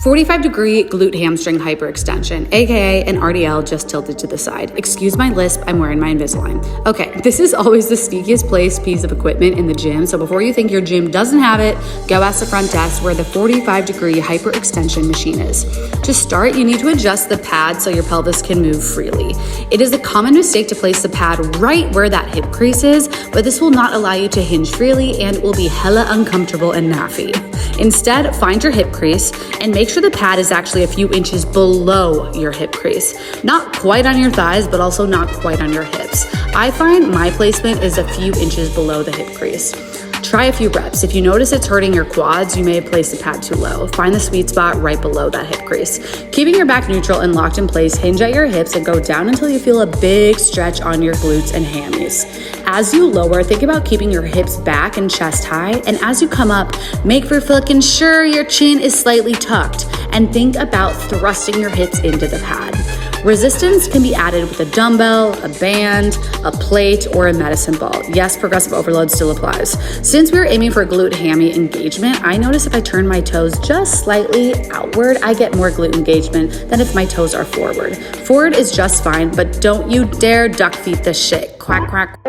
45-degree glute hamstring hyperextension, aka an RDL just tilted to the side. Excuse my lisp, I'm wearing my Invisalign. Okay, this is always the sneakiest piece of equipment in the gym, so before you think your gym doesn't have it, go ask the front desk where the 45-degree hyperextension machine is. To start, you need to adjust the pad so your pelvis can move freely. It is a common mistake to place the pad right where that hip crease is, but this will not allow you to hinge freely and it will be hella uncomfortable and naffy. Instead, find your hip crease and make sure the pad is actually a few inches below your hip crease. Not quite on your thighs, but also not quite on your hips. I find my placement is a few inches below the hip crease. Try a few reps. If you notice it's hurting your quads, you may have placed the pad too low. Find the sweet spot right below that hip crease. Keeping your back neutral and locked in place, hinge at your hips and go down until you feel a big stretch on your glutes and hammies. As you lower, think about keeping your hips back and chest high, and as you come up, make fucking sure your chin is slightly tucked, and think about thrusting your hips into the pad. Resistance can be added with a dumbbell, a band, a plate, or a medicine ball. Yes, progressive overload still applies. Since we're aiming for glute hammy engagement, I notice if I turn my toes just slightly outward, I get more glute engagement than if my toes are forward. Forward is just fine, but don't you dare duck feet this shit. Quack, quack.